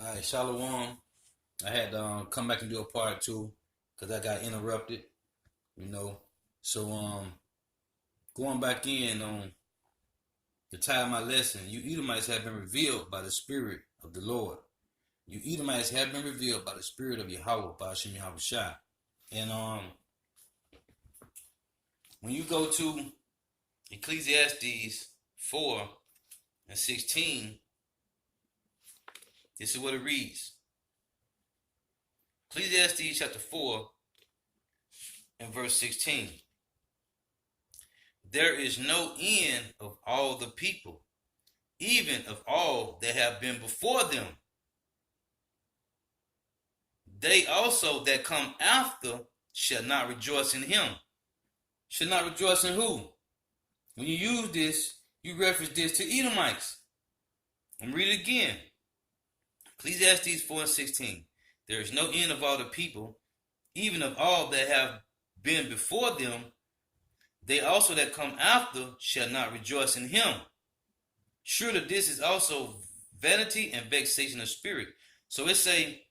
All right, Shalom. I had to come back and do a part two because I got interrupted, you know. So going back in on the time of my lesson, you Edomites have been revealed by the Spirit of the Lord. You Edomites have been revealed by the Spirit of Yahweh, by Hashem Yahweh Shai. And when you go to Ecclesiastes 4:16, this is what it reads. Ecclesiastes chapter 4 and verse 16. There is no end of all the people, even of all that have been before them. They also that come after shall not rejoice in him. Shall not rejoice in who? When you use this, you reference this to Edomites. I'm read it again. Ecclesiastes 4:16. There is no end of all the people, even of all that have been before them. They also that come after shall not rejoice in him. Surely this is also vanity and vexation of spirit. So it say,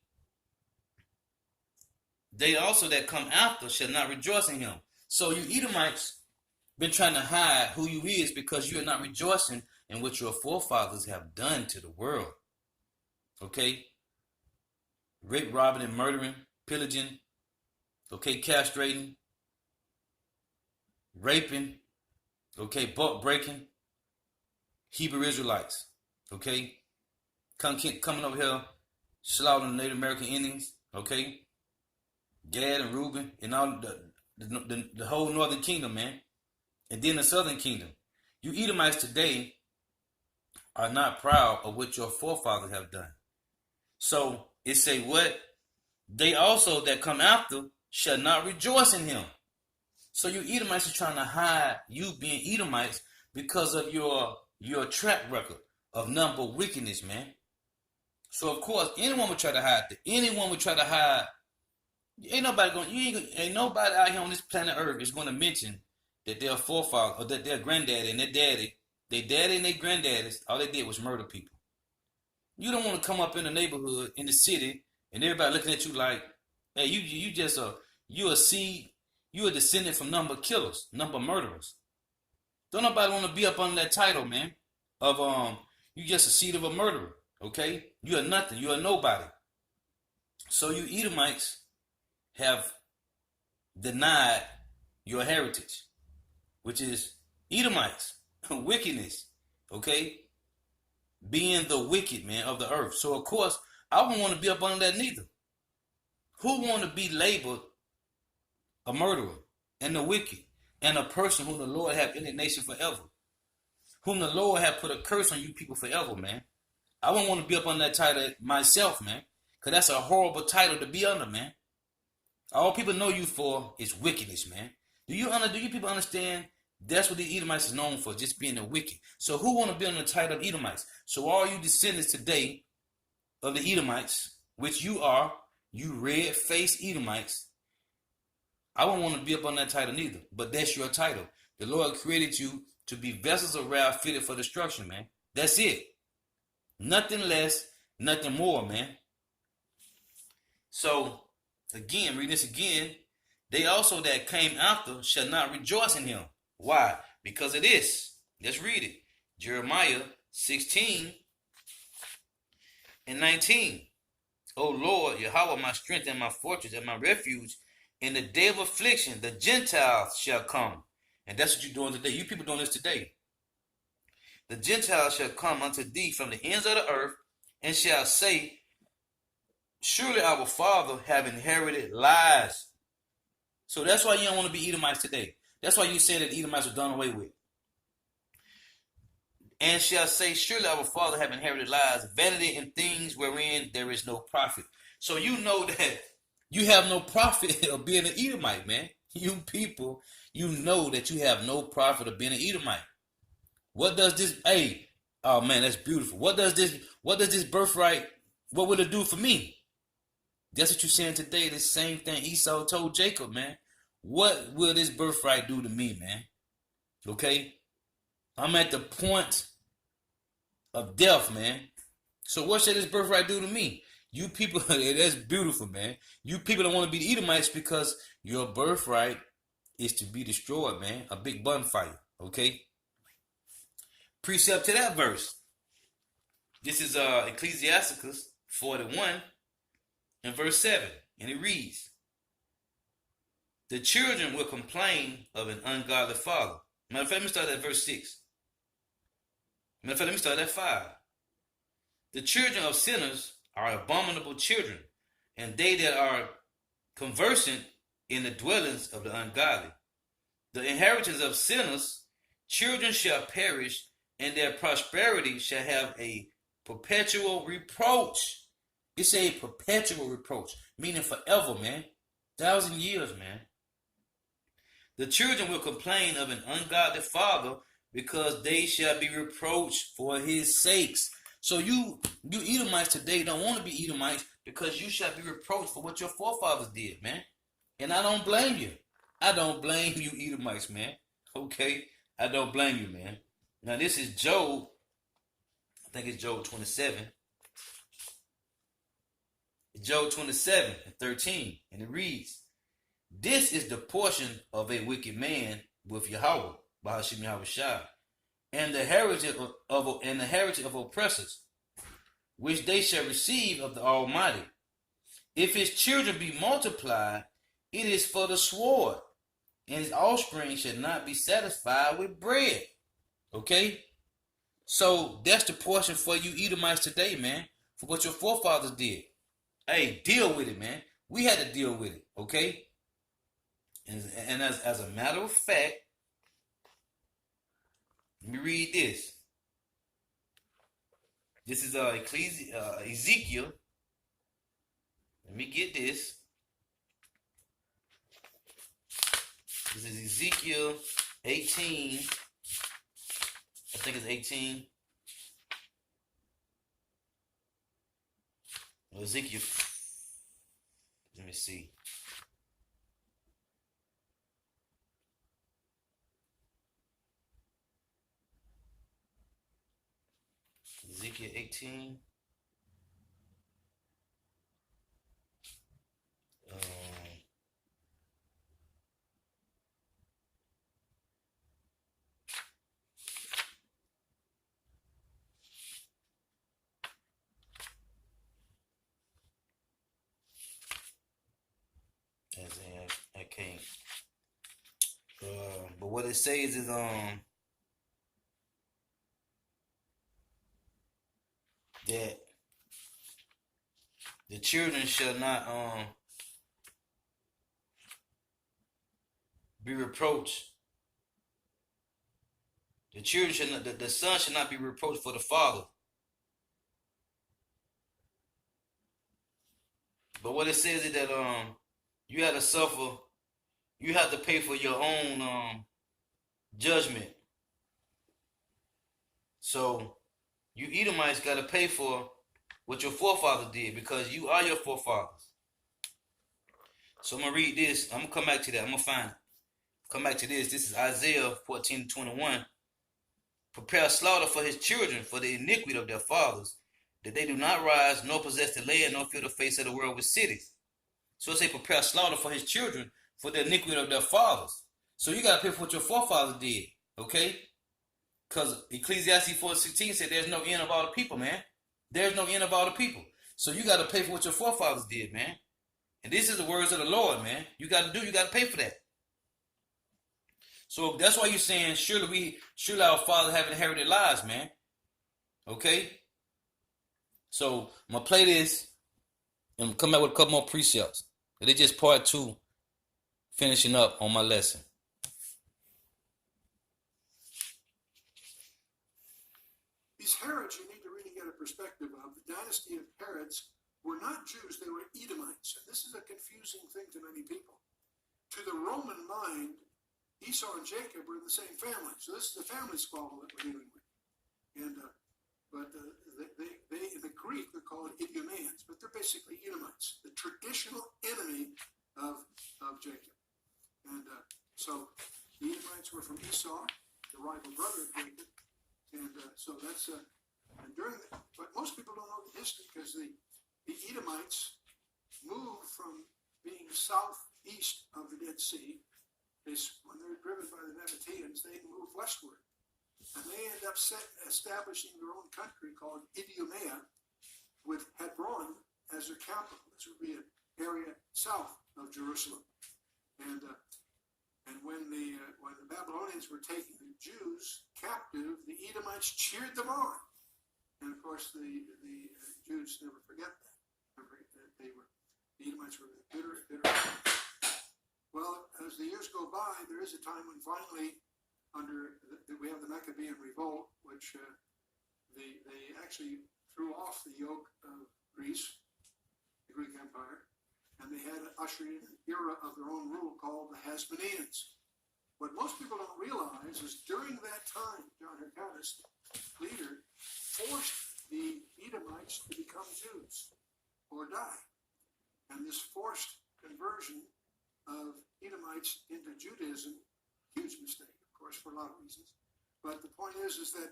they also that come after shall not rejoice in him. So you Edomites been trying to hide who you is because you are not rejoicing in what your forefathers have done to the world. Okay? Rape, robbing, and murdering, pillaging, okay, castrating, raping, okay, buck breaking, Hebrew Israelites, okay, coming over here, slaughtering Native American Indians, okay, Gad and Reuben, and all the whole northern kingdom, man, and then the southern kingdom. You Edomites today are not proud of what your forefathers have done. So it say what? They also that come after shall not rejoice in him. So you Edomites are trying to hide you being Edomites because of your track record of number wickedness, man. So of course anyone would try to hide that. Anyone would try to hide. Ain't nobody out here on this planet Earth is going to mention that their forefather or that their granddaddy and their daddy and their granddaddies, all they did was murder people. You don't want to come up in the neighborhood in the city and everybody looking at you like, hey, you just you a descendant from number killers, number murderers. Don't nobody want to be up under that title, man. Of you just a seed of a murderer. Okay, you are nothing. You are nobody. So you Edomites have denied your heritage, which is Edomites, wickedness. Okay, being the wicked man of the earth. So of course I wouldn't want to be up under that neither. Who want to be labeled a murderer and the wicked and a person whom the Lord have indignation forever, whom the Lord have put a curse on you people forever, man? I wouldn't want to be up on that title myself, man, because that's a horrible title to be under, man. All people know you for is wickedness, man. Do you people understand? That's what the Edomites is known for, just being the wicked. So who want to be on the title of Edomites? So all you descendants today of the Edomites, which you are, you red-faced Edomites, I wouldn't want to be up on that title neither. But that's your title. The Lord created you to be vessels of wrath fitted for destruction, man. That's it. Nothing less, nothing more, man. So, again, read this again. They also that came after shall not rejoice in him. Why? Because of this. Let's read it. Jeremiah 16:19. O Lord, Yahweh, my strength and my fortress and my refuge, in the day of affliction, the Gentiles shall come. And that's what you're doing today. You people doing this today. The Gentiles shall come unto thee from the ends of the earth, and shall say, surely our father have inherited lies. So that's why you don't want to be Edomites today. That's why you say that Edomites are done away with. And shall say, surely our father have inherited lies, vanity in things wherein there is no profit. So you know that you have no profit of being an Edomite, man. You people, you know that you have no profit of being an Edomite. What does this, hey, oh man, that's beautiful. What does this birthright, what will it do for me? That's what you're saying today, the same thing Esau told Jacob, man. What will this birthright do to me, man? Okay? I'm at the point of death, man. So what should this birthright do to me? You people, that's beautiful, man. You people don't want to be the Edomites because your birthright is to be destroyed, man. A big bonfire, okay? Precept to that verse. This is Ecclesiasticus 41 and verse 7. And it reads, the children will complain of an ungodly father. Matter of fact, let me start at verse 6. Matter of fact, let me start at 5. The children of sinners are abominable children, and they that are conversant in the dwellings of the ungodly. The inheritance of sinners, children shall perish, and their prosperity shall have a perpetual reproach. It's a perpetual reproach, meaning forever, man. 1,000 years, man. The children will complain of an ungodly father because they shall be reproached for his sakes. So you Edomites today don't want to be Edomites because you shall be reproached for what your forefathers did, man. And I don't blame you. I don't blame you Edomites, man. Okay? I don't blame you, man. Now this is Job. I think it's Job 27. Job 27 and 13. And it reads, this is the portion of a wicked man with Yahweh, Bahashim Yahweh Shai, and the heritage of oppressors, which they shall receive of the Almighty. If his children be multiplied, it is for the sword, and his offspring shall not be satisfied with bread. Okay? So that's the portion for you Edomites today, man, for what your forefathers did. Hey, deal with it, man. We had to deal with it, okay? And as a matter of fact, let me read this. This is Ezekiel. Let me get this. This is Ezekiel 18. I think it's 18. Ezekiel. Let me see. Ezekiel 18. I can't. But what it says is that the children shall not be reproached. The children should not, the son should not be reproached for the father. But what it says is that you have to suffer, you have to pay for your own judgment. So you Edomites got to pay for what your forefathers did because you are your forefathers. So I'm going to read this. I'm going to come back to that. I'm going to find it. Come back to this. This is Isaiah 14:21. Prepare slaughter for his children for the iniquity of their fathers, that they do not rise nor possess the land nor fill the face of the world with cities. So it say prepare slaughter for his children for the iniquity of their fathers. So you got to pay for what your forefathers did. Okay? Because Ecclesiastes 4:16 said there's no end of all the people, man. There's no end of all the people. So you got to pay for what your forefathers did, man. And this is the words of the Lord, man. You got to pay for that. So that's why you're saying, surely our fathers have inherited lives, man. Okay? So I'm going to play this and come back with a couple more precepts. It's just part 2, finishing up on my lesson. These Herods, you need to really get a perspective of. The dynasty of Herods were not Jews, they were Edomites. And this is a confusing thing to many people. To the Roman mind, Esau and Jacob were in the same family. So this is the family squabble that we're dealing with. And they in the Greek, they're called Idumeans, but they're basically Edomites, the traditional enemy of Jacob. And so the Edomites were from Esau, the rival brother of Jacob. And so that's, but most people don't know Edomites moved from being southeast of the Dead Sea. When they're driven by the Nabateans, they move westward. And they end up establishing their own country called Idumea, with Hebron as their capital. This would be an area south of Jerusalem. And when the Babylonians were taking the Jews captive, the Edomites cheered them on. And of course, the Jews never forget that. The Edomites were bitter. Well, as the years go by, there is a time when finally, we have the Maccabean revolt, which they actually threw off the yoke of Greece, the Greek Empire, and they had ushered in an era of their own rule called the Hasmoneans. What most people don't realize is during that time, John Hyrcanus, leader, forced the Edomites to become Jews or die. And this forced conversion of Edomites into Judaism, huge mistake, of course, for a lot of reasons. But the point is that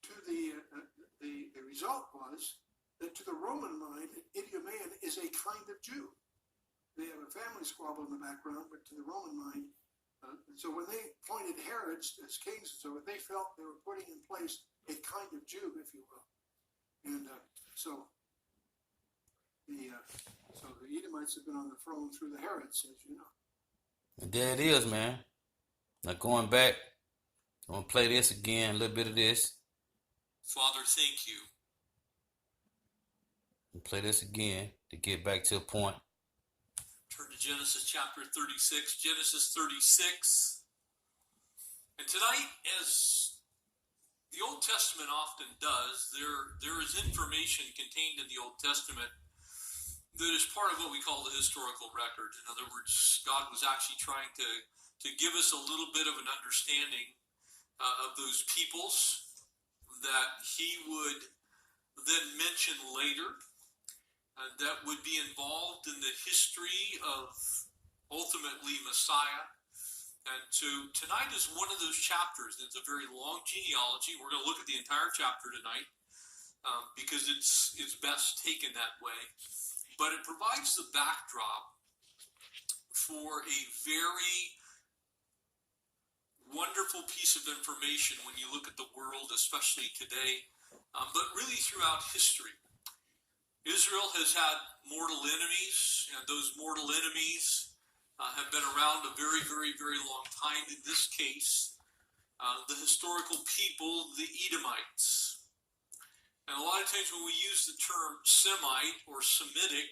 the result was that to the Roman mind, an Idumean is a kind of Jew. They have a family squabble in the background, but to the Roman mind, so when they appointed Herods as kings, so they felt they were putting in place a kind of Jew, if you will. And so the Edomites have been on the throne through the Herods, as you know. And there it is, man. Now going back, I'm going to play this again, a little bit of this. Father, thank you. And play this again to get back to a point. Turn to Genesis chapter 36. Genesis 36. And tonight, as the Old Testament often does, there is information contained in the Old Testament that is part of what we call the historical record. In other words, God was actually trying to give us a little bit of an understanding of those peoples that he would then mention later, that would be involved in the history of ultimately Messiah. And so tonight is one of those chapters. It's a very long genealogy. We're going to look at the entire chapter tonight because it's best taken that way. But it provides the backdrop for a very wonderful piece of information when you look at the world, especially today, but really throughout history. Israel has had mortal enemies, and those mortal enemies have been around a very, very, very long time. In this case, the historical people, the Edomites. And a lot of times when we use the term Semite or Semitic,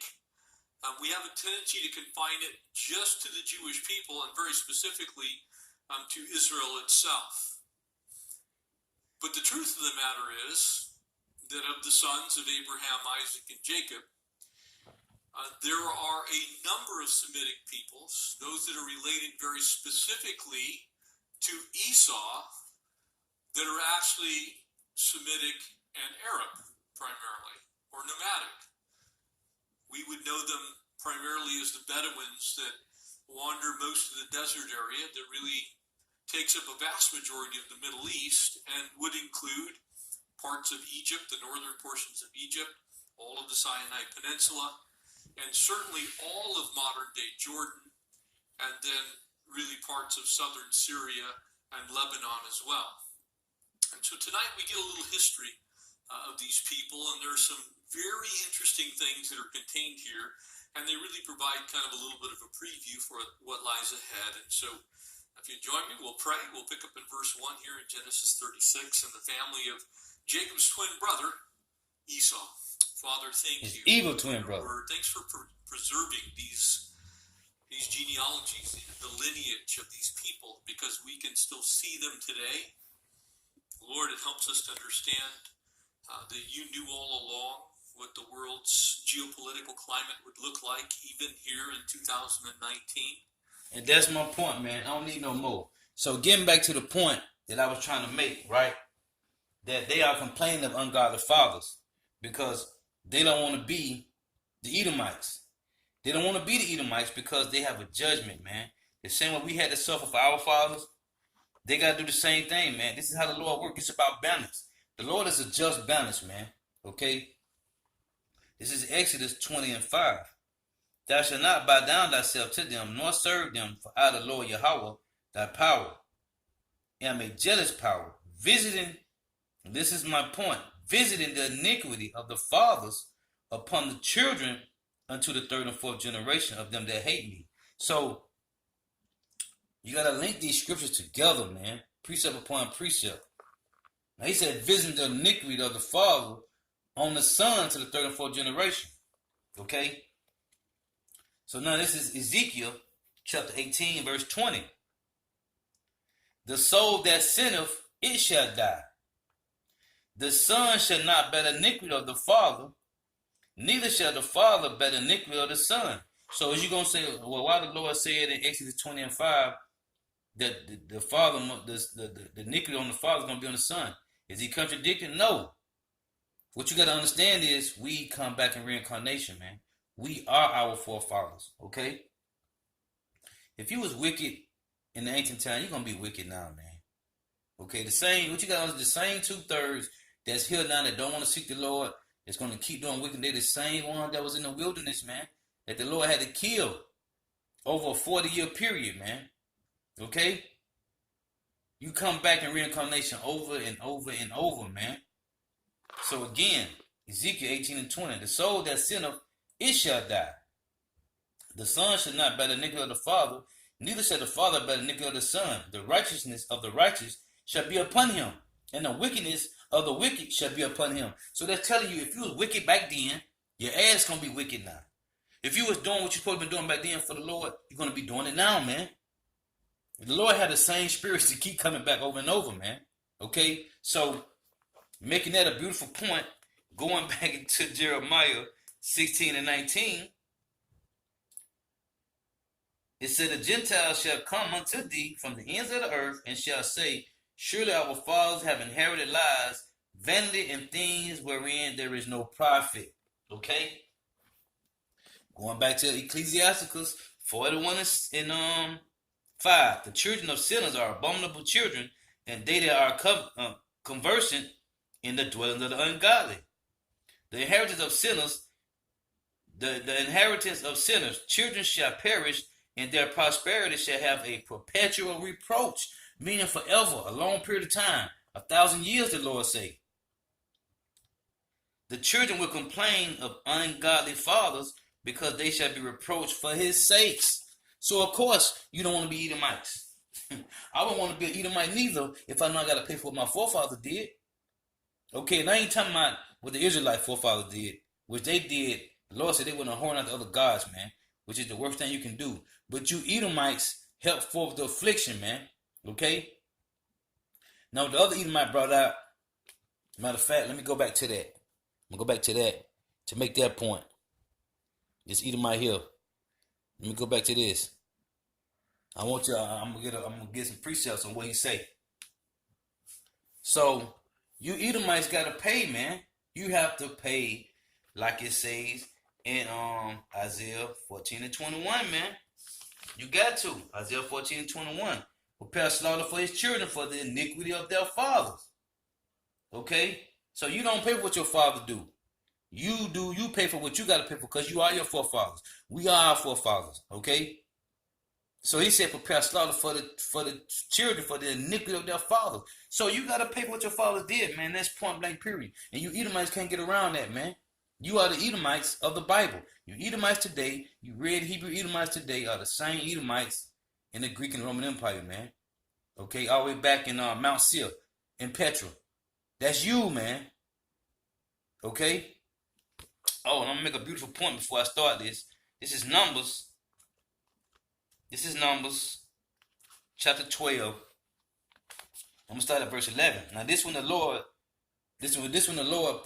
we have a tendency to confine it just to the Jewish people and very specifically to Israel itself. But the truth of the matter is that of the sons of Abraham, Isaac, and Jacob, there are a number of Semitic peoples, those that are related very specifically to Esau, that are actually Semitic and Arab primarily, or nomadic. We would know them primarily as the Bedouins that wander most of the desert area that really takes up a vast majority of the Middle East and would include parts of Egypt, the northern portions of Egypt, all of the Sinai Peninsula, and certainly all of modern-day Jordan, and then really parts of southern Syria and Lebanon as well. And so tonight we get a little history of these people, and there are some very interesting things that are contained here, and they really provide kind of a little bit of a preview for what lies ahead. And so if you join me, we'll pray. We'll pick up in verse 1 here in Genesis 36, and the family of Jacob's twin brother, Esau. Father, thank you. Evil twin brother. Word. Thanks for preserving these genealogies, the lineage of these people, because we can still see them today. Lord, it helps us to understand that you knew all along what the world's geopolitical climate would look like, even here in 2019. And that's my point, man. I don't need no more. So getting back to the point that I was trying to make, right? That they are complaining of ungodly fathers because they don't want to be the Edomites. They don't want to be the Edomites because they have a judgment, man. The same way we had to suffer for our fathers, they got to do the same thing, man. This is how the Lord works. It's about balance. The Lord is a just balance, man. Okay? This is Exodus 20 and 5. Thou shalt not bow down thyself to them, nor serve them, for I, the Lord Yahweh, thy power, am a jealous power, visiting, this is my point, visiting the iniquity of the fathers upon the children unto the third and fourth generation of them that hate me. So, you got to link these scriptures together, man. Precept upon precept. Now, he said, visiting the iniquity of the father on the son to the third and fourth generation. Okay? So now this is Ezekiel chapter 18, verse 20. The soul that sinneth, it shall die. The son shall not bear the iniquity of the father, neither shall the father bear the iniquity of the son. So is you going to say, well, why the Lord said in Exodus 20 and 5 that the father, the iniquity on the father is going to be on the son? Is he contradicting? No. What you got to understand is we come back in reincarnation, man. We are our forefathers, okay? If you was wicked in the ancient time, you're going to be wicked now, man. Okay, the same, what you got to understand, the same 2/3 that's here now that don't want to seek the Lord, that's going to keep doing wicked, they're the same one that was in the wilderness, man, that the Lord had to kill over a 40-year period, man. Okay? You come back in reincarnation over and over and over, man. So again, Ezekiel 18 and 20, the soul that sinneth, it shall die. The son shall not bear the iniquity of the father, neither shall the father bear the iniquity of the son. The righteousness of the righteous shall be upon him, and the wickedness of the wicked shall be upon him. So that's telling you, if you was wicked back then, your ass gonna be wicked now. If you was doing what you're supposed to be doing back then for the Lord, you're gonna be doing it now, man. The Lord had the same spirits to keep coming back over and over, man. Okay? So, making that a beautiful point, going back into Jeremiah 16 and 19, it said, the Gentiles shall come unto thee from the ends of the earth, and shall say, surely our fathers have inherited lies, vanity, and things wherein there is no profit. Okay? Going back to Ecclesiasticus 41 and 5. The children of sinners are abominable children, and they that are conversant in the dwellings of the ungodly. The inheritance of sinners, the inheritance of sinners, children shall perish, and their prosperity shall have a perpetual reproach, meaning forever, a long period of time, 1,000 years, the Lord say. The children will complain of ungodly fathers, because they shall be reproached for his sakes. So, of course, you don't want to be Edomites. I don't want to be an Edomite neither if I know I got to pay for what my forefathers did. Okay, and I ain't talking about what the Israelite forefathers did, which they did. The Lord said they wouldn't horn out the other gods, man, which is the worst thing you can do. But you Edomites help forth the affliction, man. Okay? Now, the other Edomite brought out, matter of fact, let me go back to that. I'm going to go back to that to make that point. This Edomite here. Let me go back to this. I'm gonna get some precepts on what he say. So you Edomites gotta pay, man. You have to pay, like it says in Isaiah 14 and 21, man. You got to. Isaiah 14 and 21. Prepare slaughter for his children for the iniquity of their fathers. Okay? So you don't pay for what your father do. You pay for what you got to pay for, because you are your forefathers. We are our forefathers, okay? So he said, prepare slaughter for the children for the iniquity of their fathers. So you got to pay for what your fathers did, man. That's point blank period. And you Edomites can't get around that, man. You are the Edomites of the Bible. You Edomites today, you read Hebrew Edomites today are the same Edomites in the Greek and Roman Empire, man. Okay, all the way back in Mount Seir, in Petra. That's you, man. Okay? Oh, and I'm going to make a beautiful point before I start this. This is Numbers chapter 12. I'm going to start at verse 11. Now this when the Lord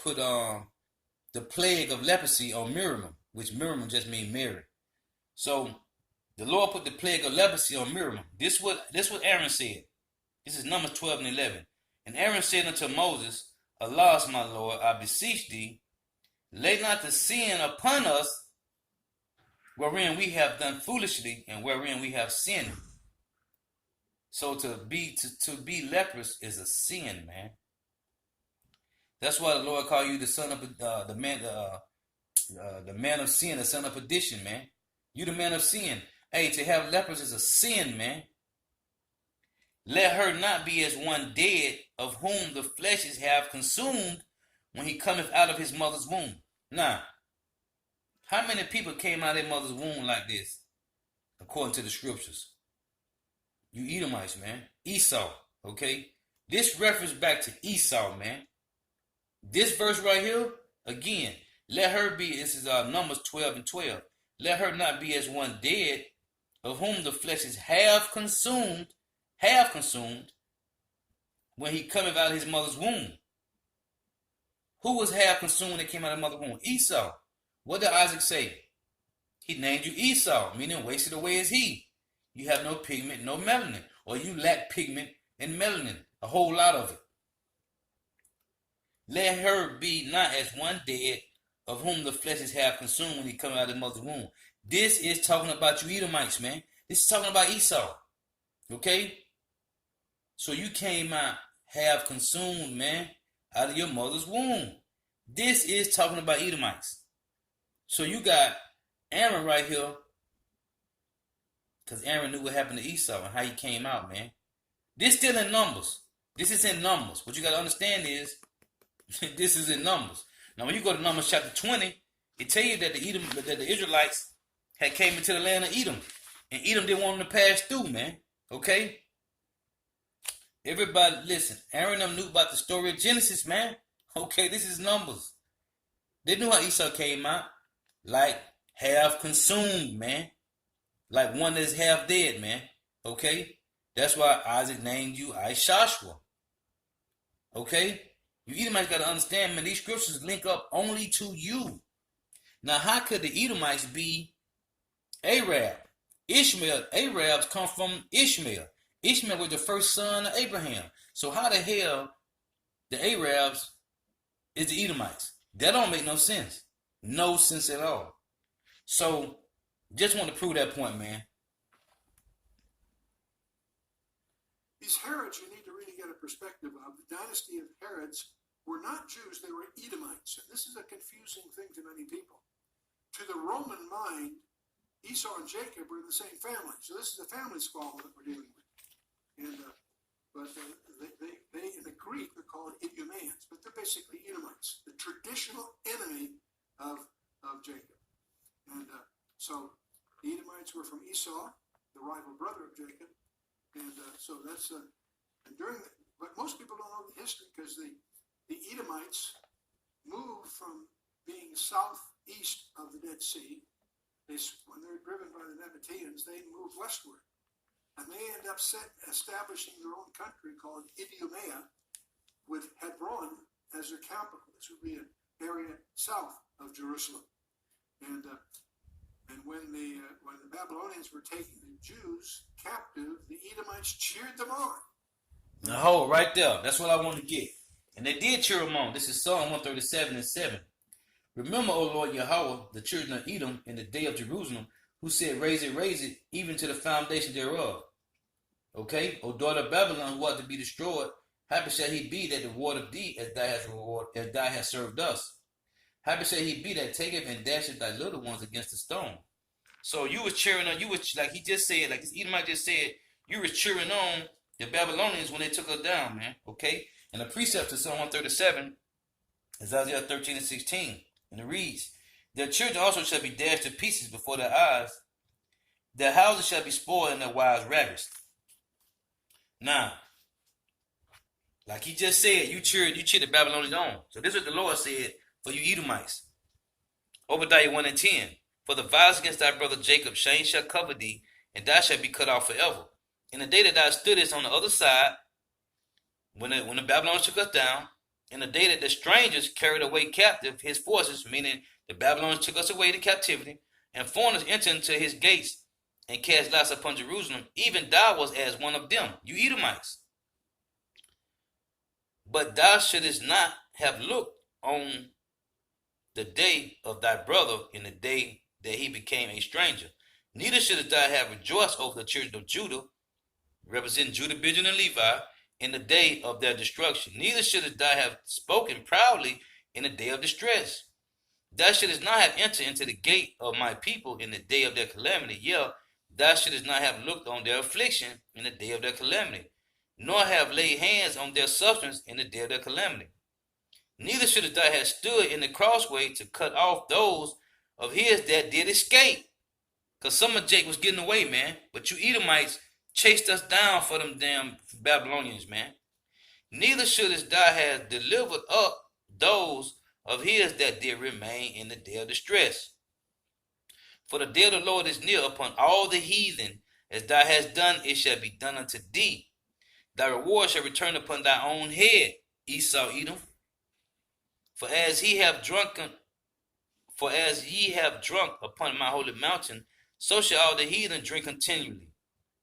put the plague of leprosy on Miriam, which Miriam just means Mary. So the Lord put the plague of leprosy on Miriam. This what Aaron said. This is Numbers 12 and 11. And Aaron said unto Moses, Alas, my Lord, I beseech thee, lay not the sin upon us, wherein we have done foolishly, and wherein we have sinned. So to be leprous is a sin, man. That's why the Lord called you the son of the man, the man of sin, the son of perdition, man. You the man of sin. Hey, to have lepers is a sin, man. Let her not be as one dead, of whom the fleshes have consumed when he cometh out of his mother's womb. Now, how many people came out of their mother's womb like this, according to the scriptures? You Edomites, man. Esau, okay? This reference back to Esau, man. This verse right here, again, let her be, this is Numbers 12 and 12. Let her not be as one dead, of whom the fleshes have consumed, when he cometh out of his mother's womb. Who was half consumed when it came out of mother's womb? Esau. What did Isaac say? He named you Esau, meaning wasted away is he. You have no pigment, no melanin, or you lack pigment and melanin, a whole lot of it. Let her be not as one dead, of whom the fleshes have consumed when he come out of his mother's womb. This is talking about you Edomites, man. This is talking about Esau. Okay? So you came out have consumed, man, out of your mother's womb. This is talking about Edomites. So you got Aaron right here, because Aaron knew what happened to Esau and how he came out, man. This still in Numbers. This is in Numbers. What you got to understand is, this is in Numbers. Now, when you go to Numbers chapter 20, it tell you that the Israelites had came into the land of Edom, and Edom didn't want them to pass through, man. Okay? Everybody, listen. Aaron and them knew about the story of Genesis, man. Okay, this is Numbers. They knew how Esau came out, like half consumed, man. Like one that is half dead, man. Okay? That's why Isaac named you Ishashua. Okay? You Edomites got to understand, man, these scriptures link up only to you. Now, how could the Edomites be Arab? Ishmael, Arabs come from Ishmael. Ishmael was the first son of Abraham. So how the hell the Arabs is the Edomites? That don't make no sense. No sense at all. So, just want to prove that point, man. These Herods, you need to really get a perspective of. The dynasty of Herods were not Jews, they were Edomites. And this is a confusing thing to many people. To the Roman mind, Esau and Jacob were in the same family. So this is a family squabble that we're dealing with. And but they in the Greek they're called Idumeans, but they're basically Edomites, the traditional enemy of Jacob. And so the Edomites were from Esau, the rival brother of Jacob, and so that's and but most people don't know the history because the Edomites moved from being southeast of the Dead Sea. When they're driven by the Nabateans, they moved westward. And they end up establishing their own country called Idumea, with Hebron as their capital. This would be an area south of Jerusalem. And when the Babylonians were taking the Jews captive, the Edomites cheered them on. Now hold right there. That's what I want to get. And they did cheer them on. This is Psalm 137 and 7. Remember, O Lord Yahweh, the children of Edom in the day of Jerusalem, who said, raise it, even to the foundation thereof. Okay, O daughter of Babylon, who ought to be destroyed, happy shall he be that reward of thee as thou hast served us. Happy shall he be that taketh and dasheth thy little ones against the stone. So you was cheering on, you was like he just said, like this Edomite just said, you was cheering on the Babylonians when they took us down, man. Okay, and the precept of Psalm 137 is Isaiah 13 and 16, and it reads, their children also shall be dashed to pieces before their eyes. Their houses shall be spoiled and their wives ravished. Now, like he just said, you cheered the Babylonians on. So this is what the Lord said for you Edomites. Obadiah 1 and 10. For the violence against thy brother Jacob, shame shall cover thee, and thou shalt be cut off forever. In the day that thou stoodest on the other side, when the Babylonians took us down, in the day that the strangers carried away captive his forces, meaning the Babylonians took us away to captivity, and foreigners entered into his gates, and cast lots upon Jerusalem, even thou was as one of them, you Edomites. But thou shouldest not have looked on the day of thy brother in the day that he became a stranger. Neither shouldest thou have rejoiced over the children of Judah, representing Judah, Benjamin, and Levi, in the day of their destruction. Neither shouldest thou have spoken proudly in the day of distress. Thou shouldest not have entered into the gate of my people in the day of their calamity. Yeah, thou shouldest not have looked on their affliction in the day of their calamity, nor have laid hands on their substance in the day of their calamity. Neither shouldest thou have stood in the crossway to cut off those of his that did escape. Because some of Jake was getting away, man. But you Edomites chased us down for them damn Babylonians, man. Neither shouldest thou have delivered up those of his that did remain in the day of distress. For the day of the Lord is near upon all the heathen. As thou hast done, it shall be done unto thee. Thy reward shall return upon thy own head, Esau, Edom. For as ye have drunk upon my holy mountain, so shall all the heathen drink continually.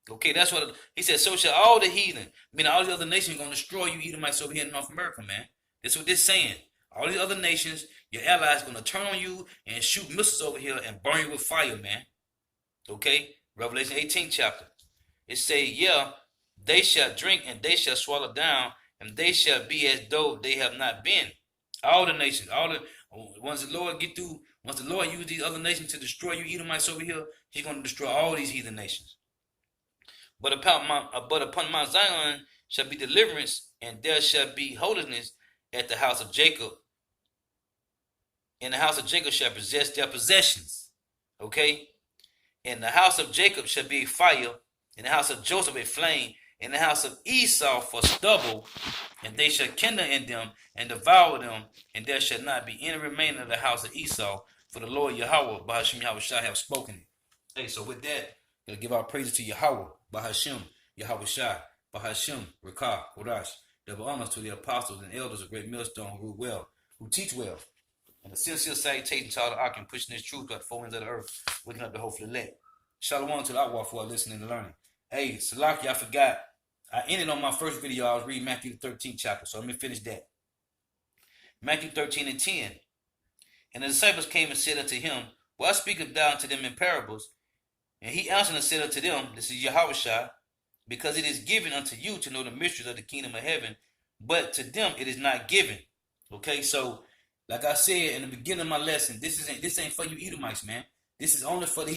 Okay, that's what he said. So shall all the heathen, meaning all the other nations, going to destroy you Edomites over here in North America, man. That's what they're saying. All these other nations, your allies, going to turn on you and shoot missiles over here and burn you with fire, man. Okay, Revelation 18 chapter. It say, yeah, they shall drink and they shall swallow down, and they shall be as though they have not been. All the nations, once the Lord use these other nations to destroy you Edomites over here, he's going to destroy all these heathen nations. But upon Mount Zion shall be deliverance, and there shall be holiness at the house of Jacob. And the house of Jacob shall possess their possessions. Okay? And the house of Jacob shall be a fire, and the house of Joseph a flame, and the house of Esau for stubble, and they shall kindle in them and devour them, and there shall not be any remaining of the house of Esau, for the Lord Yahweh, Bahashim Yahweh Shai, have spoken it. Hey, so with that, we'll give our praises to Yahweh, Bahashim, Yahweh Shai, Bahashim, Rakah, Kodash. Double honors to the apostles and elders of Great Millstone who rule well, who teach well. And a sincere salutation to all the Akim pushing this truth to the four winds of the earth, waking up the hopefully elect. Shalom to the Akwa for listening and learning. Hey, Salaki, I forgot. I ended on my first video. I was reading Matthew 13 chapter, so let me finish that. Matthew 13 and 10. And the disciples came and said unto him, why speakest thou unto them in parables? And he answered and said unto them, this is Yahushua, because it is given unto you to know the mysteries of the kingdom of heaven, but to them it is not given. Okay, so like I said in the beginning of my lesson, this ain't for you Edomites, man. This is only for the